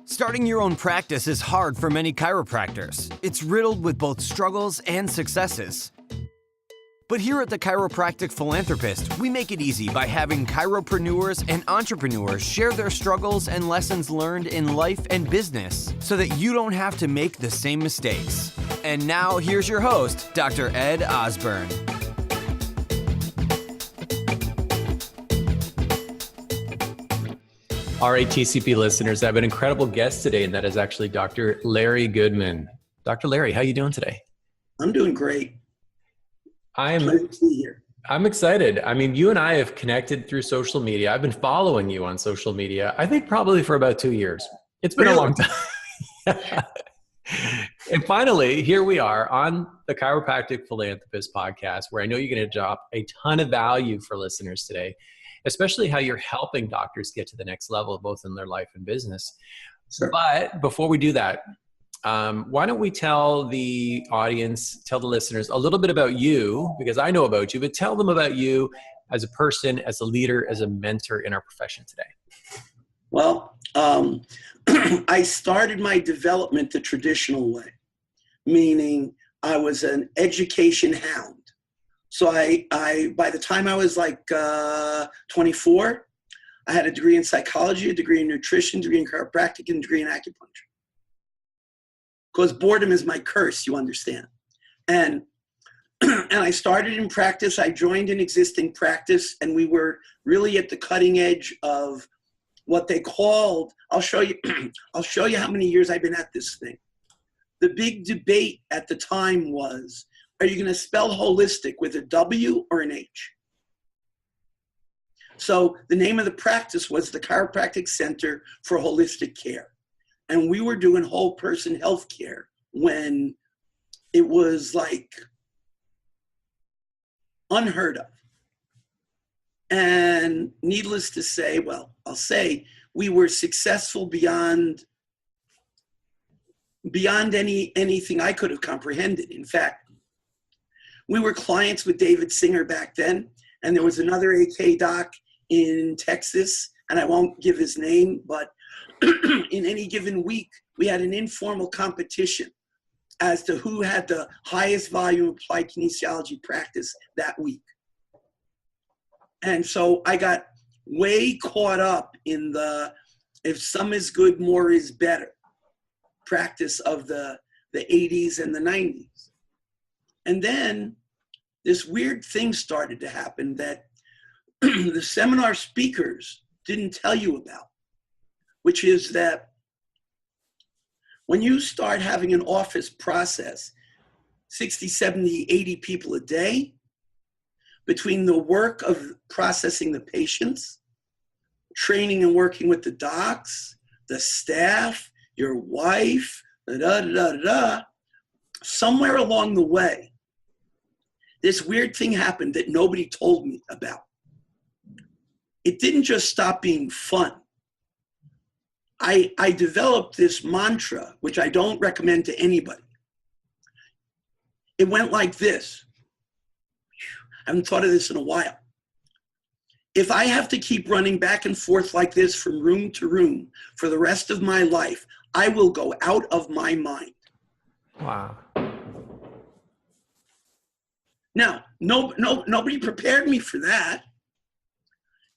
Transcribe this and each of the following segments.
Starting your own practice is hard for many chiropractors. It's riddled with both struggles and successes. But here at the Chiropractic Philanthropist, we make it easy by having chiropreneurs and entrepreneurs share their struggles and lessons learned in life and business so that you don't have to make the same mistakes. And now here's your host, Dr. Ed Osborne. All right, TCP listeners, I have an incredible guest today, and that is actually Dr. Larry Goodman. Dr. Larry, how are you doing today? I'm doing great. I'm excited. I mean, you and I have connected through social media. I've been following you on social media, I think probably for about 2 years. It's been a long time. And finally, here we are on the Chiropractic Philanthropist podcast, where I know you're going to drop a ton of value for listeners today, especially how you're helping doctors get to the next level, both in their life and business. Sure. But before we do that, why don't we tell the audience, tell the listeners a little bit about you, because I know about you, but tell them about you as a person, as a leader, as a mentor in our profession today. Well, I started my development the traditional way, meaning I was an education hound. So I by the time I was like 24, I had a degree in psychology, a degree in nutrition, a degree in chiropractic, and a degree in acupuncture. Because boredom is my curse, you understand. And I started in practice. I joined an existing practice, and we were really at the cutting edge of what they called, I'll show you how many years I've been at this thing. The big debate at the time was, are you going to spell holistic with a W or an H? So the name of the practice was the Chiropractic Center for Holistic Care. And we were doing whole person health care when it was like unheard of. And needless to say, well, I'll say we were successful beyond anything I could have comprehended. In fact, we were clients with David Singer back then, and there was another AK doc in Texas, and I won't give his name, but in any given week, we had an informal competition as to who had the highest volume of applied kinesiology practice that week. And so I got way caught up in the, if some is good, more is better practice of the 80s and the 90s. And then this weird thing started to happen that the seminar speakers didn't tell you about, which is that when you start having an office process, 60, 70, 80 people a day, between the work of processing the patients, training and working with the docs, the staff, your wife, somewhere along the way, this weird thing happened that nobody told me about. It didn't just stop being fun. I developed this mantra, which I don't recommend to anybody. It went like this. I haven't thought of this in a while. If I have to keep running back and forth like this from room to room for the rest of my life, I will go out of my mind. Wow. Now, nobody prepared me for that.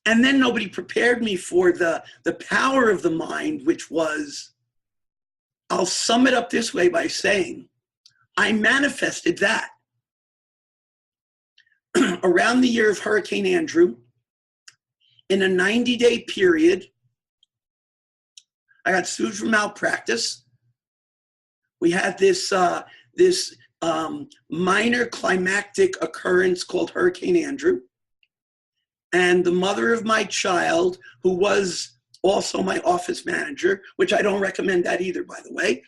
And then nobody prepared me for the power of the mind, which was, I'll sum it up this way by saying, I manifested that. Around the year of Hurricane Andrew, in a 90-day period, I got sued for malpractice. We had this minor climactic occurrence called Hurricane Andrew. And the mother of my child, who was also my office manager, which I don't recommend that either, by the way,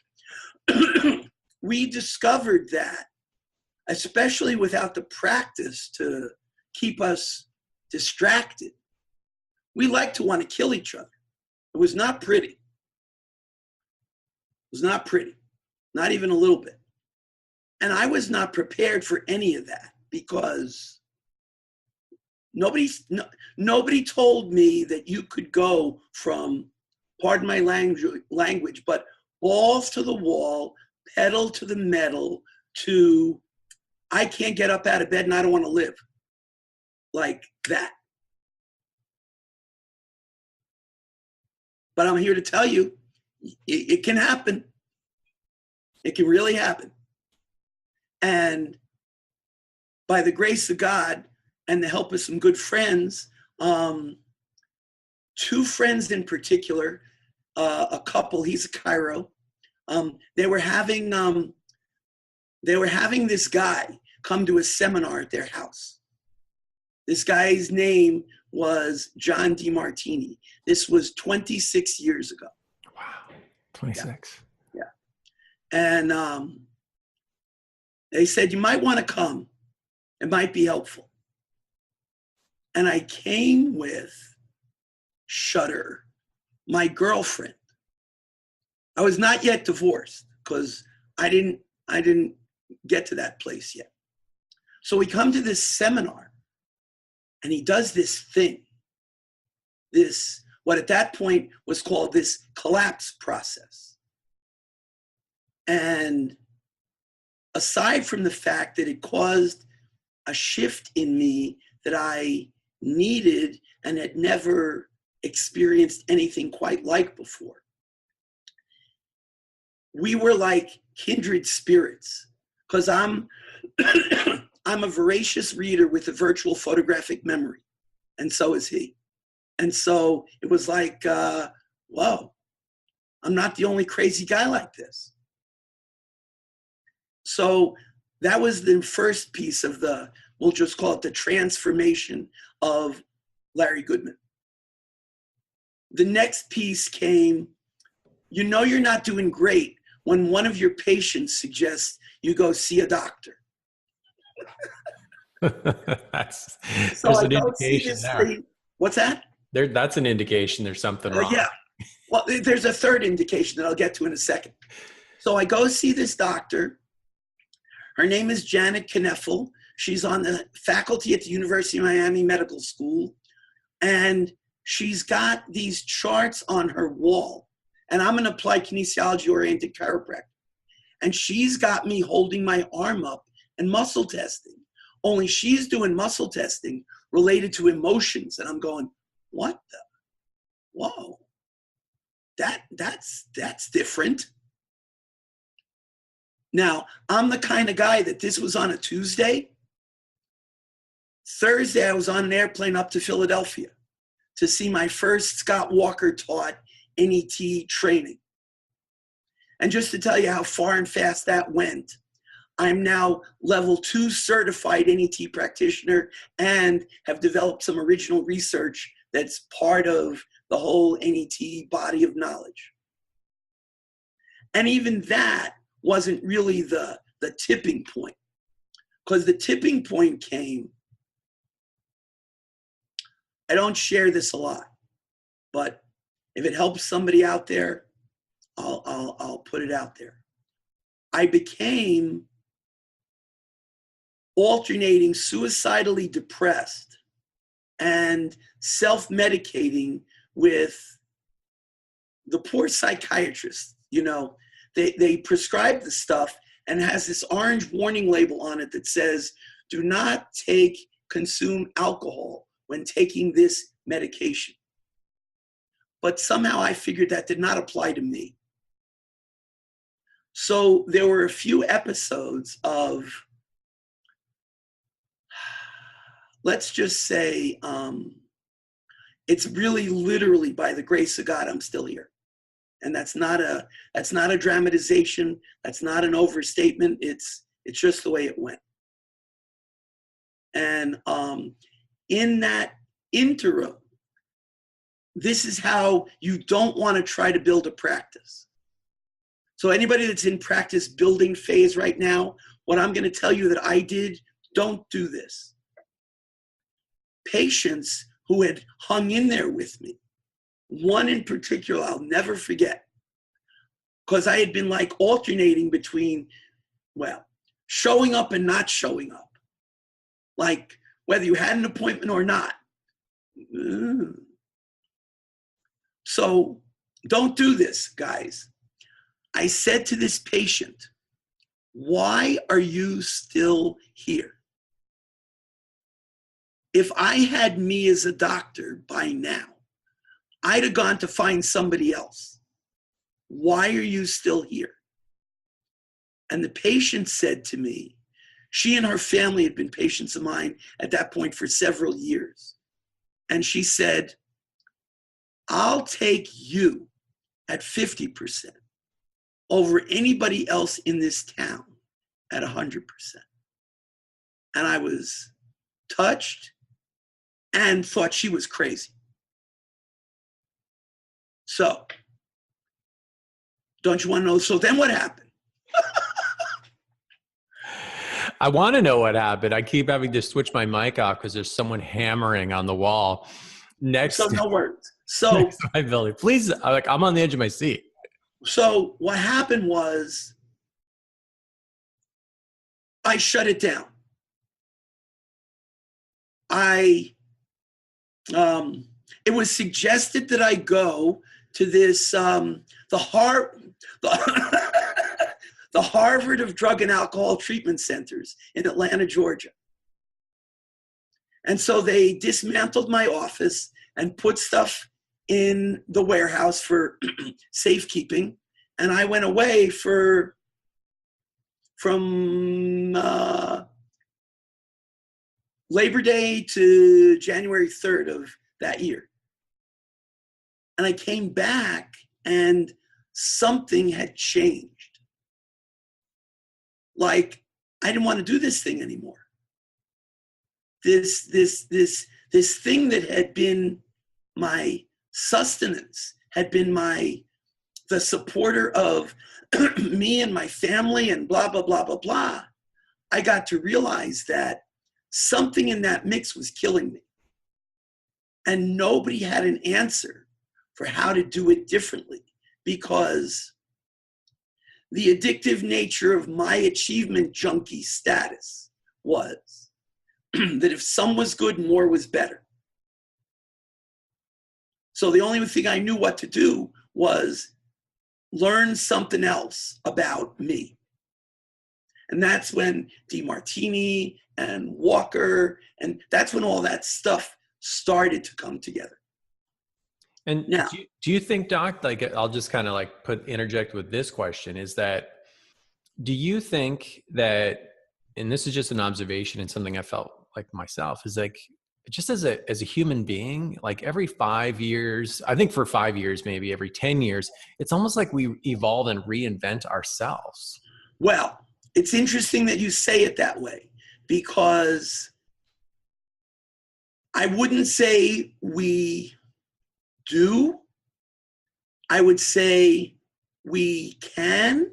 we discovered that, especially without the practice to keep us distracted, we like to want to kill each other. It was not pretty. It was not pretty, not even a little bit. And I was not prepared for any of that because nobody told me that you could go from pardon my language, but balls to the wall, pedal to the metal, to I can't get up out of bed and I don't want to live. Like that. But I'm here to tell you, it can happen. It can really happen. And by the grace of God and the help of some good friends, two friends in particular, a couple, he's a chiro, they were having this guy come to a seminar at their house. This guy's name was John DeMartini. This was 26 years ago. Wow, 26. Yeah. And they said, you might want to come. It might be helpful. And I came with Shudder, my girlfriend. I was not yet divorced because I didn't get to that place yet. So we come to this seminar and he does this thing, this, what at that point was called this collapse process. And aside from the fact that it caused a shift in me that I needed and had never experienced anything quite like before, we were like kindred spirits, because I'm I'm a voracious reader with a virtual photographic memory, and so is he. And so it was like, whoa, I'm not the only crazy guy like this. So that was the first piece of the, we'll just call it the transformation of Larry Goodman. The next piece came, you know you're not doing great when one of your patients suggests you go see a doctor. There's an indication there. What's that? That's an indication there's something wrong. Yeah. Well, there's a third indication that I'll get to in a second. So I go see this doctor. Her name is Janet Kneffel. She's on the faculty at the University of Miami Medical School. And she's got these charts on her wall. And I'm an applied kinesiology-oriented chiropractor. And she's got me holding my arm up and muscle testing. Only she's doing muscle testing related to emotions. And I'm going, what the? Whoa. That's different. Now, I'm the kind of guy that this was on a Tuesday. Thursday, I was on an airplane up to Philadelphia to see my first Scott Walker taught NET training. And just to tell you how far and fast that went, I'm now level 2 certified NET practitioner and have developed some original research that's part of the whole NET body of knowledge. And even that wasn't really the tipping point, because the tipping point came, I don't share this a lot, but if it helps somebody out there, I'll put it out there. I became alternating suicidally depressed and self-medicating with the poor psychiatrists. You know, they prescribe the stuff and has this orange warning label on it that says, do not consume alcohol when taking this medication. But somehow I figured that did not apply to me. So there were a few episodes of, let's just say, it's really literally by the grace of God, I'm still here. And that's not a dramatization. That's not an overstatement. It's just the way it went. And in that interim, this is how you don't want to try to build a practice. So anybody that's in practice building phase right now, what I'm going to tell you that I did, don't do this. Patients who had hung in there with me, one in particular I'll never forget, because I had been like alternating between, well, showing up and not showing up. Like whether you had an appointment or not. So don't do this, guys. I said to this patient, why are you still here? If I had me as a doctor by now, I'd have gone to find somebody else. Why are you still here? And the patient said to me, she and her family had been patients of mine at that point for several years. And she said, I'll take you at 50% over anybody else in this town at 100%. And I was touched and thought she was crazy. So, don't you want to know? So then what happened? I want to know what happened. I keep having to switch my mic off because there's someone hammering on the wall next. So no words. So next to my building. Please, I'm on the edge of my seat. So what happened was I shut it down. It was suggested that I go to this, the Harvard of Drug and Alcohol Treatment Centers in Atlanta, Georgia. And so they dismantled my office and put stuff in the warehouse for safekeeping. And I went away from Labor Day to January 3rd of that year. And I came back and something had changed. Like, I didn't want to do this thing anymore. This thing that had been my sustenance, had been the supporter of me and my family and blah, blah, blah, blah, blah. I got to realize that something in that mix was killing me. And nobody had an answer for how to do it differently, because the addictive nature of my achievement junkie status was that if some was good, more was better. So the only thing I knew what to do was learn something else about me. And that's when DeMartini and Walker, and that's when all that stuff started to come together. And now, do you think, Doc, like, I'll just kind of like interject with this question, is that, do you think that, and this is just an observation and something I felt like myself, is like, just as a human being, like every 5 years, I think for 5 years, maybe every 10 years, it's almost like we evolve and reinvent ourselves. Well, it's interesting that you say it that way, because I wouldn't say we do. I would say we can.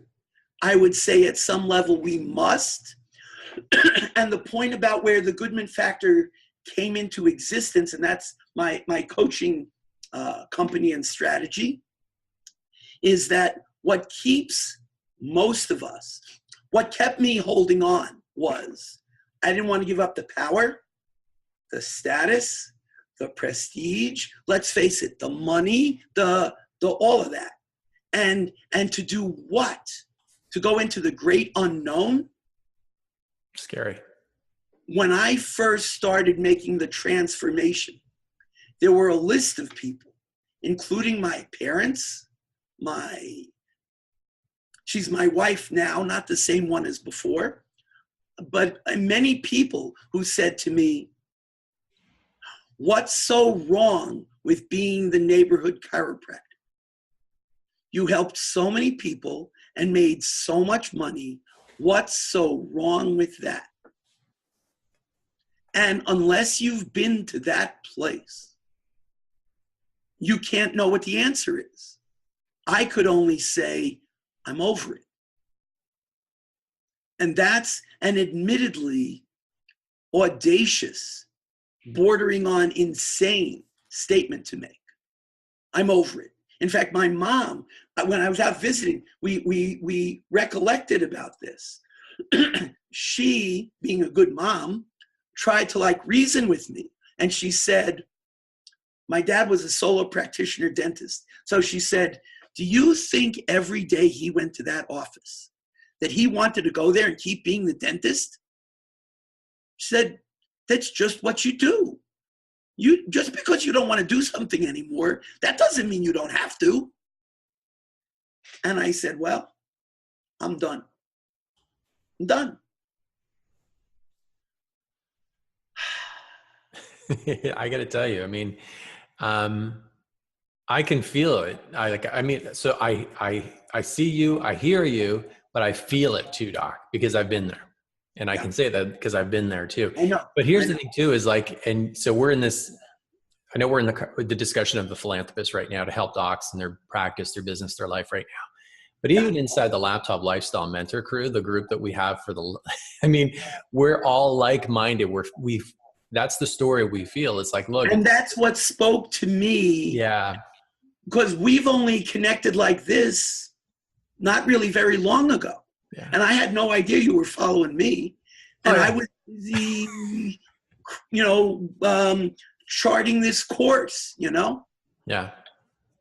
I would say at some level we must. And the point about where the Goodman factor came into existence, and that's my coaching company and strategy, is that what keeps most of us, what kept me holding on was I didn't want to give up the power, the status, the prestige, let's face it, the money, the all of that. And to do what? To go into the great unknown? Scary. When I first started making the transformation, there were a list of people, including my parents, she's my wife now, not the same one as before, but many people who said to me, what's so wrong with being the neighborhood chiropractor? You helped so many people and made so much money. What's so wrong with that? And unless you've been to that place, you can't know what the answer is. I could only say, I'm over it. And that's an admittedly audacious, bordering on insane statement to make. I'm over it. In fact, my mom, when I was out visiting, we recollected about this. She, being a good mom, tried to like reason with me. And she said, my dad was a solo practitioner dentist. So she said, do you think every day he went to that office that he wanted to go there and keep being the dentist? She said, that's just what you do. You just because you don't want to do something anymore, that doesn't mean you don't have to. And I said, well, I'm done. I'm done. I got to tell you, I mean, I can feel it. So I see you, I hear you, but I feel it too, Doc, because I've been there. And I can say that because I've been there too. I know. But here's the thing too, is like, and so we're in this, I know we're in the discussion of the philanthropist right now to help docs in their practice, their business, their life right now. But even inside the Laptop Lifestyle Mentor Crew, the group that we have for I mean, we're all like-minded. That's the story we feel. It's like, look. And that's what spoke to me. Yeah. Because we've only connected like this not really very long ago. Yeah. And I had no idea you were following me. And I was busy, charting this course, Yeah.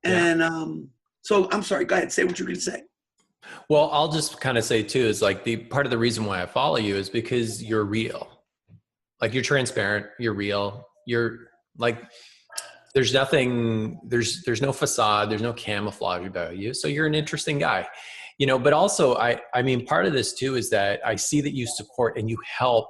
And so I'm sorry, go ahead, say what you're going to say. Well, I'll just kind of say too, is like the part of the reason why I follow you is because you're real. Like you're transparent, you're real. You're like, there's nothing, there's no facade, there's no camouflage about you. So you're an interesting guy, but also I mean, part of this too is that I see that you support and you help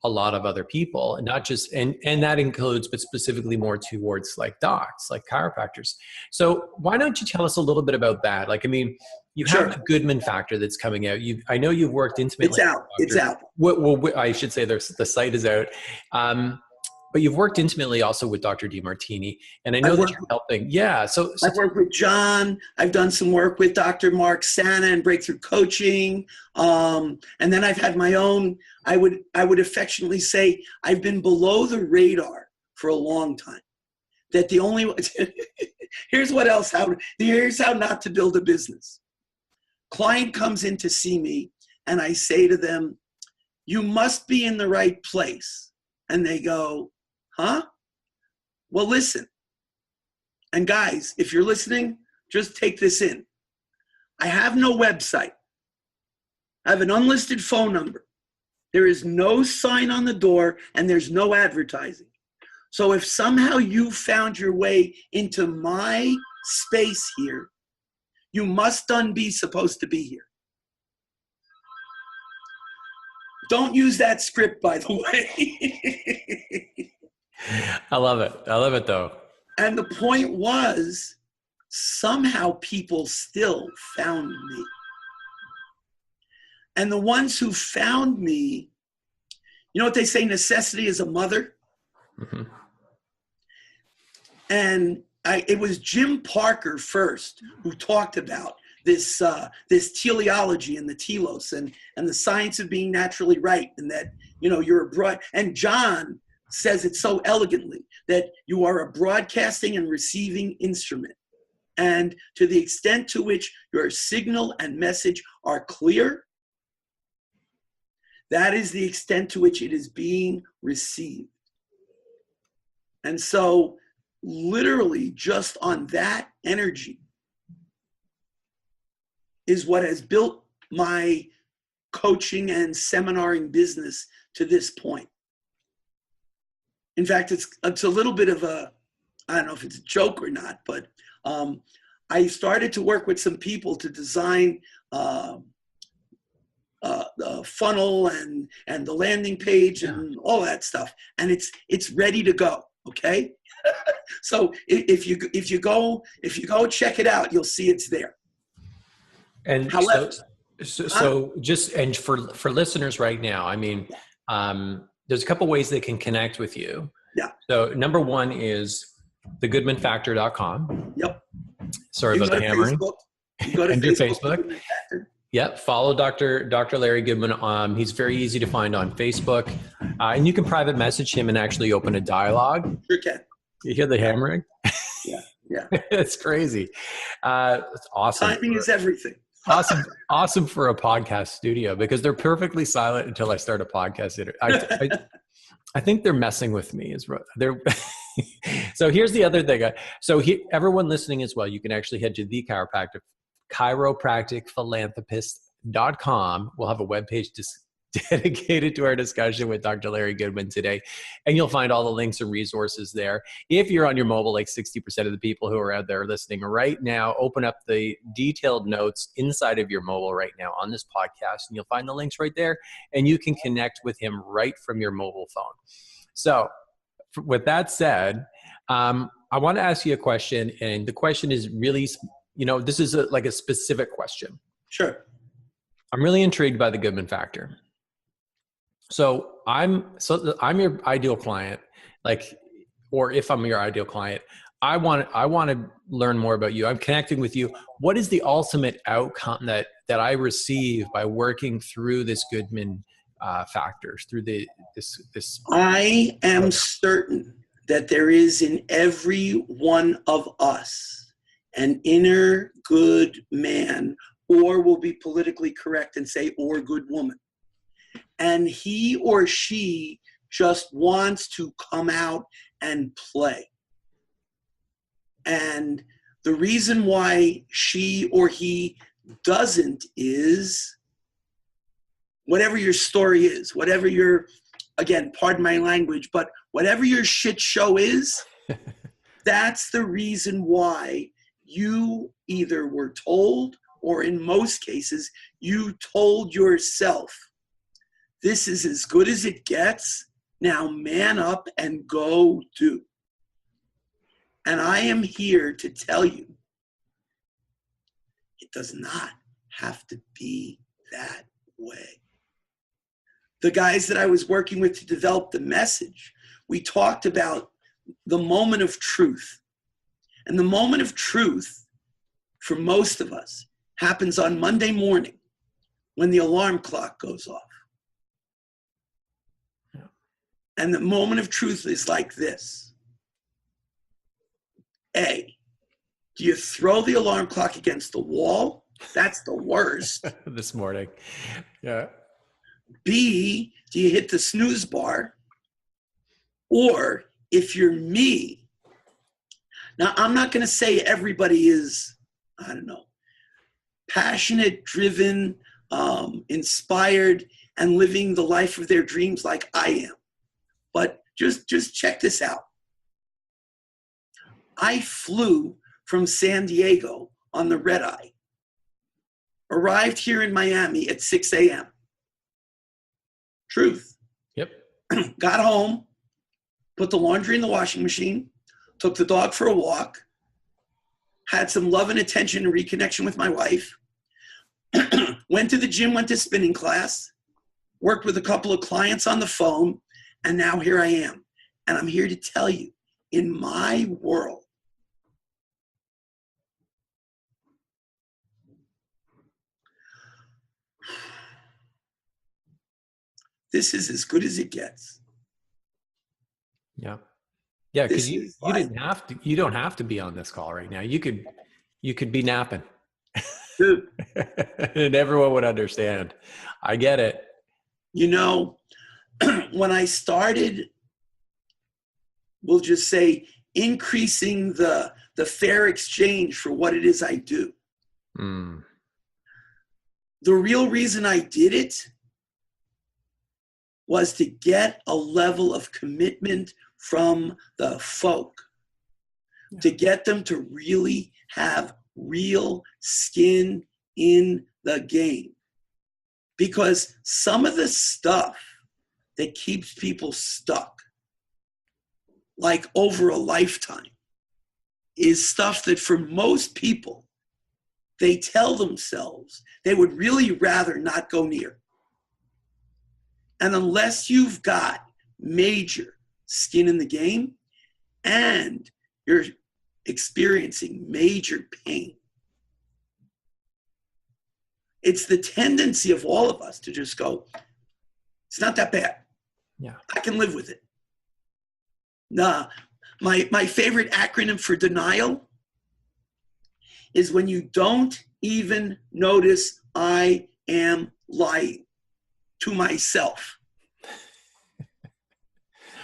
a lot of other people, and not just, and that includes, but specifically more towards like docs, like chiropractors. So why don't you tell us a little bit about that? Like, I mean, you have the Goodman factor that's coming out. I know you've worked intimately. It's out. Well, I should say the site is out. But you've worked intimately also with Dr. DeMartini, and I know that you're helping. Yeah. So I've worked with John. I've done some work with Dr. Mark Sana and Breakthrough Coaching. And then I've had my own, I would affectionately say, I've been below the radar for a long time. That the only, here's how not to build a business. Client comes in to see me and I say to them, you must be in the right place. And they go, huh? Well, listen. And guys, if you're listening, just take this in. I have no website. I have an unlisted phone number. There is no sign on the door and there's no advertising. So if somehow you found your way into my space here, you must be supposed to be here. Don't use that script, by the way. I love it. I love it, though. And the point was, somehow people still found me. And the ones who found me, you know what they say, necessity is a mother? Mm-hmm. And it was Jim Parker first who talked about this teleology and the telos and the science of being naturally right, and that you're a broad, and John says it so elegantly that you are a broadcasting and receiving instrument, and to the extent to which your signal and message are clear, that is the extent to which it is being received. And so literally just on that energy is what has built my coaching and seminaring business to this point. In fact, it's a little bit of I don't know if it's a joke or not, but I started to work with some people to design the funnel and the landing page and all that stuff, and it's ready to go. Okay, so if you go check it out, you'll see it's there. And however, so just, and for listeners right now, I mean, there's a couple ways they can connect with you. Yeah. So number one is thegoodmanfactor.com. Yep. Sorry about the hammering. You go to and Facebook. Yep. Follow Dr. Larry Goodman. He's very easy to find on Facebook. And you can private message him and actually open a dialogue. Sure can. You hear the hammering? Yeah. It's crazy. It's awesome. Timing is everything. Awesome for a podcast studio, because they're perfectly silent until I start a podcast. I think they're messing with me. So here's the other thing. Everyone listening as well, you can actually head to the chiropracticphilanthropist.com. We'll have a webpage dedicated to our discussion with Dr. Larry Goodman today. And you'll find all the links and resources there. If you're on your mobile, like 60% of the people who are out there listening right now, open up the detailed notes inside of your mobile right now on this podcast, and you'll find the links right there, and you can connect with him right from your mobile phone. So with that said, I want to ask you a question, and the question is really, this is like a specific question. Sure. I'm really intrigued by the Goodman factor. So I'm your ideal client, or if I'm your ideal client, I want to learn more about you. I'm connecting with you. What is the ultimate outcome that I receive by working through this Goodman factors, through this? I am certain that there is in every one of us an inner good man, or will be politically correct and say, or good woman. And he or she just wants to come out and play. And the reason why she or he doesn't is whatever your story is, whatever your, again, pardon my language, but whatever your shit show is, that's the reason why you either were told, or in most cases, you told yourself, this is as good as it gets. Now man up and go do. And I am here to tell you, it does not have to be that way. The guys that I was working with to develop the message, we talked about the moment of truth. And the moment of truth, for most of us, happens on Monday morning when the alarm clock goes off. And the moment of truth is like this. A, do you throw the alarm clock against the wall? That's the worst. This morning. Yeah. B, do you hit the snooze bar? Or if you're me, now I'm not going to say everybody is, I don't know, passionate, driven, inspired, and living the life of their dreams like I am. But just check this out. I flew from San Diego on the red eye, arrived here in Miami at 6 a.m. Truth. Yep. Got home, put the laundry in the washing machine, took the dog for a walk, had some love and attention and reconnection with my wife, went to the gym, went to spinning class, worked with a couple of clients on the phone, and now here I am. And I'm here to tell you, in my world, this is as good as it gets. Yeah. Yeah, because you don't have to be on this call right now. You could be napping. Dude. And everyone would understand. I get it. When I started, we'll just say, increasing the fair exchange for what it is I do. Mm. The real reason I did it was to get a level of commitment from the folk, to get them to really have real skin in the game. Because some of the stuff that keeps people stuck, like over a lifetime, is stuff that for most people, they tell themselves they would really rather not go near. And unless you've got major skin in the game and you're experiencing major pain, it's the tendency of all of us to just go, it's not that bad. Yeah, I can live with it. Nah, my favorite acronym for denial is when you don't even notice I am lying to myself.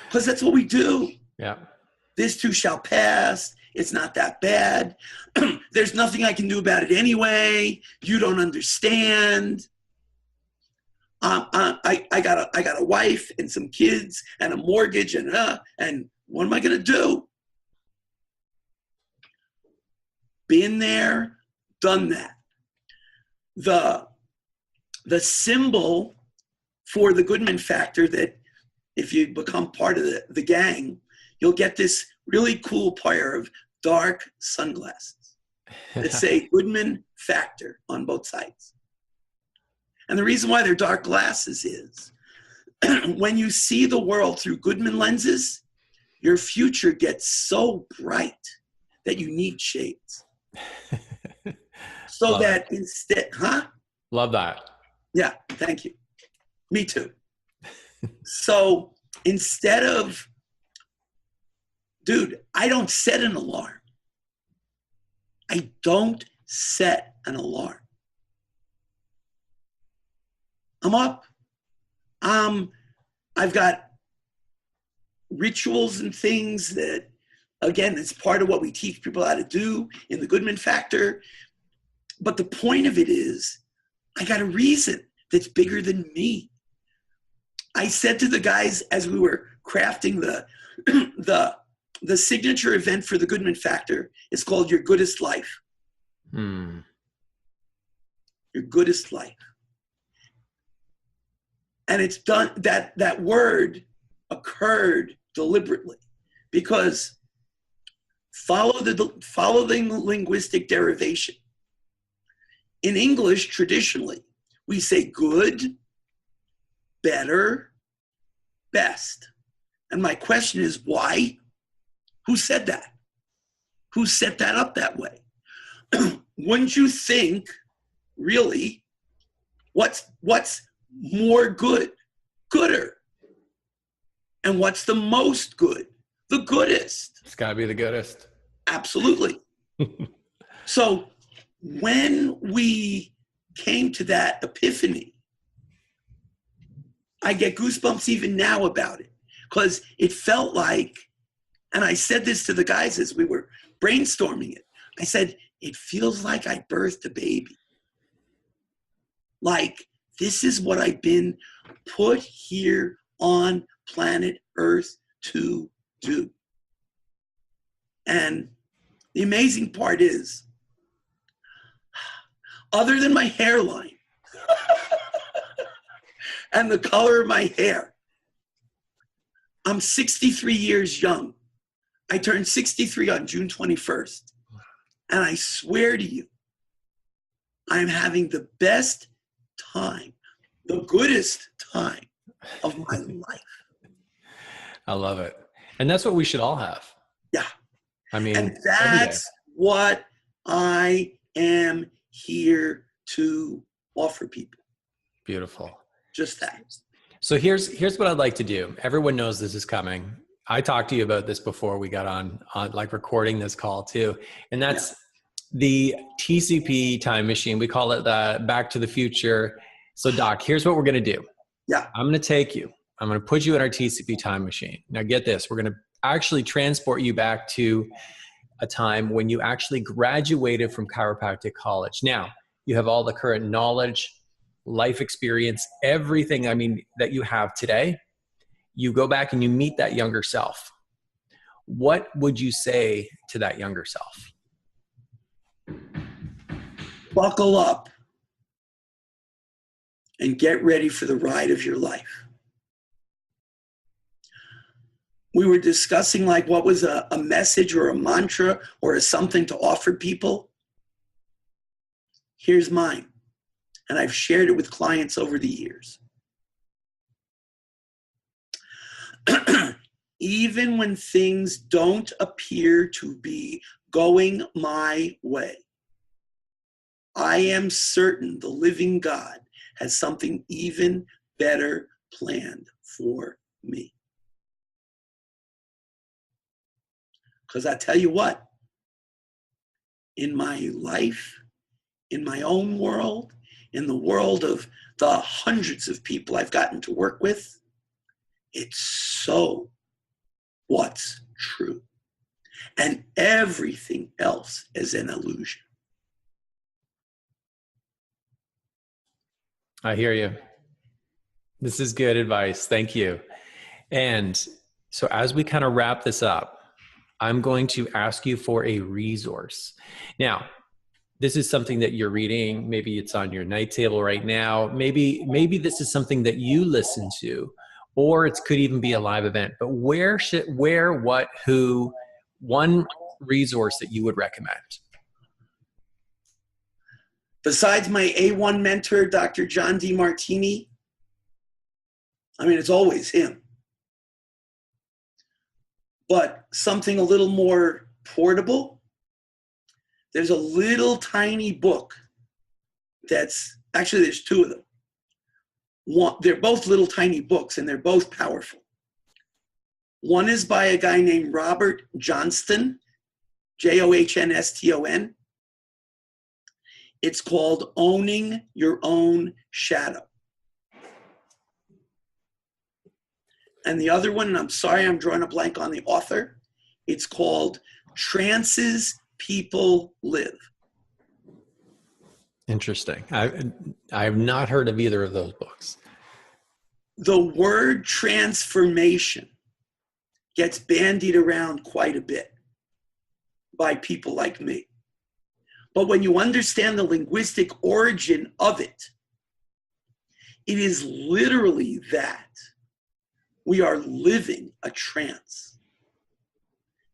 Because that's what we do. Yeah. This too shall pass. It's not that bad. There's nothing I can do about it anyway. You don't understand. I got a wife and some kids and a mortgage and what am I going to do? Been there, done that. The symbol for the Goodman factor, that if you become part of the gang, you'll get this really cool pair of dark sunglasses that say Goodman factor on both sides. And the reason why they're dark glasses is when you see the world through Goodman lenses, your future gets so bright that you need shades. So that instead, Love that. Yeah, thank you. Me too. So instead of, dude, I don't set an alarm. I don't set an alarm. I'm up. I've got rituals and things that, again, it's part of what we teach people how to do in the Goodman factor. But the point of it is, I got a reason that's bigger than me. I said to the guys as we were crafting the signature event for the Goodman factor, it's called Your Goodest Life. Your Goodest Life. And it's done, that word occurred deliberately because follow the linguistic derivation. In English, traditionally, we say good, better, best. And my question is, why? Who said that? Who set that up that way? Wouldn't you think, really, what's more good? Gooder. And what's the most good? The goodest. It's got to be the goodest. Absolutely. So when we came to that epiphany, I get goosebumps even now about it, because it felt like, and I said this to the guys as we were brainstorming it, I said, it feels like I birthed a baby. Like, this is what I've been put here on planet Earth to do. And the amazing part is, other than my hairline and the color of my hair, I'm 63 years young. I turned 63 on June 21st. And I swear to you, I'm having the best time, the goodest time of my life. I love it. And that's what we should all have. Yeah. I mean, and that's what I am here to offer people. Beautiful. Just that. So here's what I'd like to do. Everyone knows this is coming. I talked to you about this before we got on like recording this call too. And that's the TCP time machine. We call it the Back to the Future. So Doc, here's what we're going to do. Yeah. I'm going to take you. I'm going to put you in our TCP time machine. Now get this. We're going to actually transport you back to a time when you actually graduated from chiropractic college. Now, you have all the current knowledge, life experience, everything, I mean, that you have today. You go back and you meet that younger self. What would you say to that younger self? Buckle up and get ready for the ride of your life. We were discussing like what was a message or a mantra or a something to offer people. Here's mine. And I've shared it with clients over the years. Even when things don't appear to be going my way, I am certain the living God has something even better planned for me. Because I tell you what, in my life, in my own world, in the world of the hundreds of people I've gotten to work with, it's so what's true. And everything else is an illusion. I hear you. This is good advice. Thank you. And so as we kind of wrap this up, I'm going to ask you for a resource. Now, this is something that you're reading. Maybe it's on your night table right now. Maybe this is something that you listen to, or it could even be a live event. But where, what, who, one resource that you would recommend? Besides my A1 mentor, Dr. John DeMartini, I mean, it's always him. But something a little more portable, there's a little tiny book that's, actually there's two of them. They're both little tiny books and they're both powerful. One is by a guy named Robert Johnston, Johnston. It's called Owning Your Own Shadow. And the other one, and I'm sorry I'm drawing a blank on the author, it's called Trances People Live. Interesting. I have not heard of either of those books. The word transformation gets bandied around quite a bit by people like me. But when you understand the linguistic origin of it, it is literally that we are living a trance.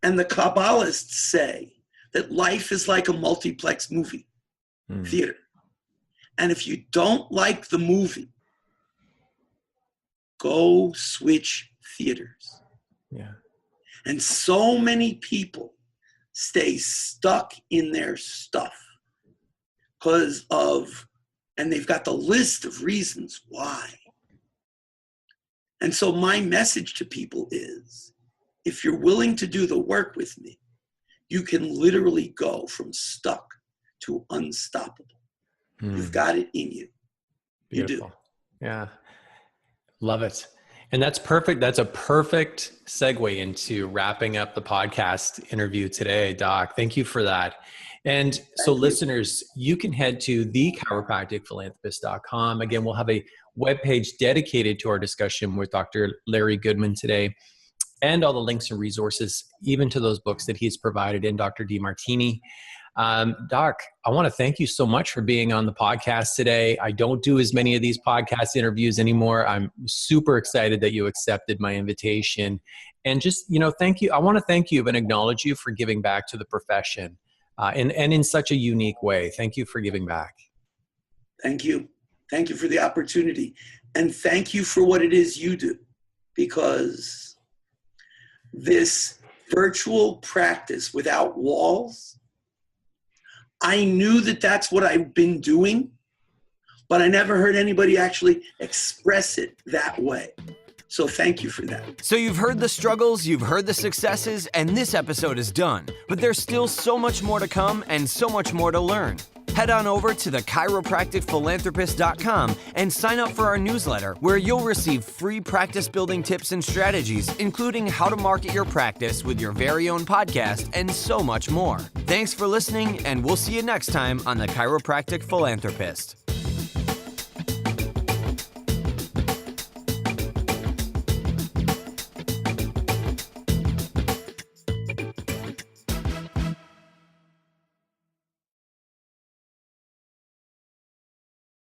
And the Kabbalists say that life is like a multiplex movie theater. And if you don't like the movie, go switch theaters. Yeah. And so many people stay stuck in their stuff because of, and they've got the list of reasons why. And so my message to people is, if you're willing to do the work with me, you can literally go from stuck to unstoppable. You've got it in you. Beautiful. You do. Yeah. Love it. And that's perfect. That's a perfect segue into wrapping up the podcast interview today, Doc. Thank you for that. And so listeners, you can head to thechiropracticphilanthropist.com. Again, we'll have a webpage dedicated to our discussion with Dr. Larry Goodman today, and all the links and resources, even to those books that he's provided, in Dr. DeMartini. Doc, I want to thank you so much for being on the podcast today. I don't do as many of these podcast interviews anymore. I'm super excited that you accepted my invitation. And just, thank you. I want to thank you and acknowledge you for giving back to the profession and in such a unique way. Thank you for giving back. Thank you. Thank you for the opportunity. And thank you for what it is you do, because this virtual practice without walls, I knew that that's what I've been doing, but I never heard anybody actually express it that way. So thank you for that. So you've heard the struggles, you've heard the successes, and this episode is done. But there's still so much more to come and so much more to learn. Head on over to thechiropracticphilanthropist.com and sign up for our newsletter, where you'll receive free practice building tips and strategies, including how to market your practice with your very own podcast and so much more. Thanks for listening, and we'll see you next time on The Chiropractic Philanthropist.